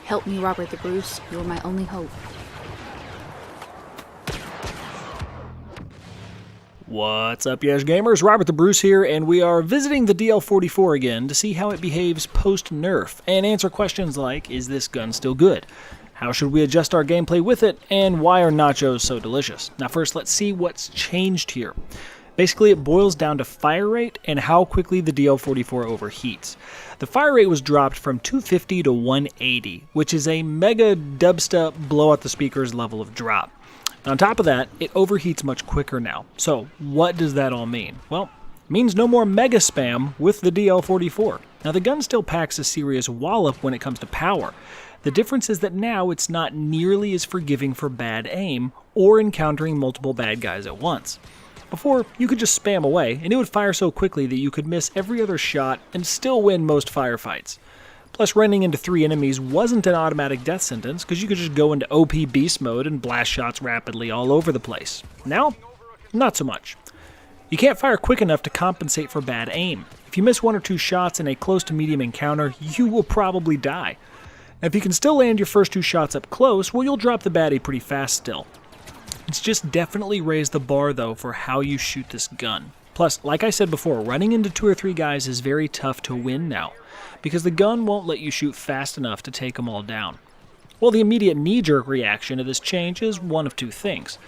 Help me, Robert the Bruce. You're my only hope. What's up, YeshGamers? Robert the Bruce here, and we are visiting the DL44 again to see how it behaves post-NERF, and answer questions like, is this gun still good? How should we adjust our gameplay with it, and why are nachos so delicious? Now first, let's see what's changed here. Basically, it boils down to fire rate and how quickly the DL44 overheats. The fire rate was dropped from 250 to 180, which is a mega dubstep blow out the speakers level of drop. On top of that, it overheats much quicker now. So, what does that all mean? Well, it means no more mega spam with the DL44. Now, the gun still packs a serious wallop when it comes to power. The difference is that now it's not nearly as forgiving for bad aim or encountering multiple bad guys at once. Before, you could just spam away, and it would fire so quickly that you could miss every other shot and still win most firefights. Plus, running into 3 enemies wasn't an automatic death sentence, because you could just go into OP beast mode and blast shots rapidly all over the place. Now, not so much. You can't fire quick enough to compensate for bad aim. If you miss 1 or 2 shots in a close to medium encounter, you will probably die. And if you can still land your first 2 shots up close, well, you'll drop the baddie pretty fast still. It's just definitely raised the bar, though, for how you shoot this gun. Plus, like I said before, running into 2 or 3 guys is very tough to win now, because the gun won't let you shoot fast enough to take them all down. Well, the immediate knee-jerk reaction to this change is one of 2 things.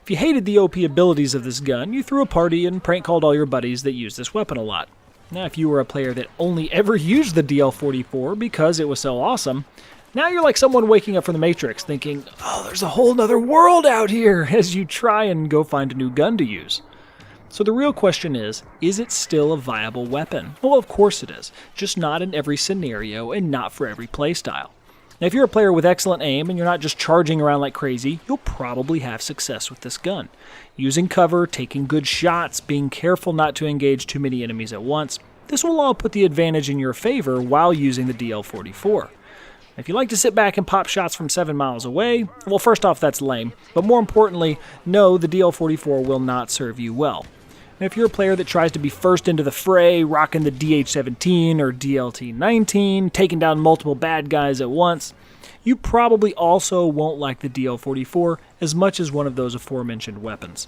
If you hated the OP abilities of this gun, you threw a party and prank-called all your buddies that use this weapon a lot. Now, if you were a player that only ever used the DL44 because it was so awesome, now you're like someone waking up from the Matrix thinking, oh, there's a whole nother world out here, as you try and go find a new gun to use. So the real question is it still a viable weapon? Well, of course it is, just not in every scenario and not for every playstyle. Now, if you're a player with excellent aim and you're not just charging around like crazy, you'll probably have success with this gun. Using cover, taking good shots, being careful not to engage too many enemies at once, this will all put the advantage in your favor while using the DL44. If you like to sit back and pop shots from 7 miles away, well, first off, that's lame. But more importantly, no, the DL44 will not serve you well. And if you're a player that tries to be first into the fray, rocking the DH-17 or DLT-19, taking down multiple bad guys at once, you probably also won't like the DL44 as much as one of those aforementioned weapons.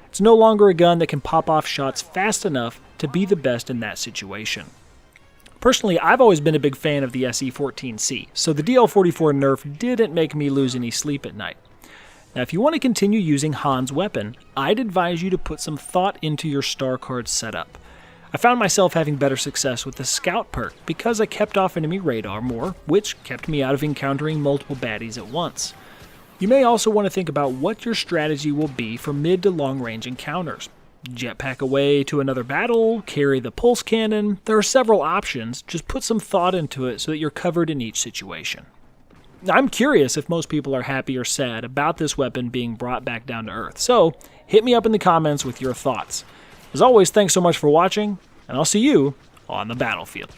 It's no longer a gun that can pop off shots fast enough to be the best in that situation. Personally, I've always been a big fan of the SE14C, so the DL44 nerf didn't make me lose any sleep at night. Now, if you want to continue using Han's weapon, I'd advise you to put some thought into your star card setup. I found myself having better success with the Scout perk because I kept off enemy radar more, which kept me out of encountering multiple baddies at once. You may also want to think about what your strategy will be for mid to long range encounters. Jetpack away to another battle, carry the pulse cannon. There are several options, just put some thought into it so that you're covered in each situation. I'm curious if most people are happy or sad about this weapon being brought back down to earth, so hit me up in the comments with your thoughts. As always, thanks so much for watching, and I'll see you on the battlefield.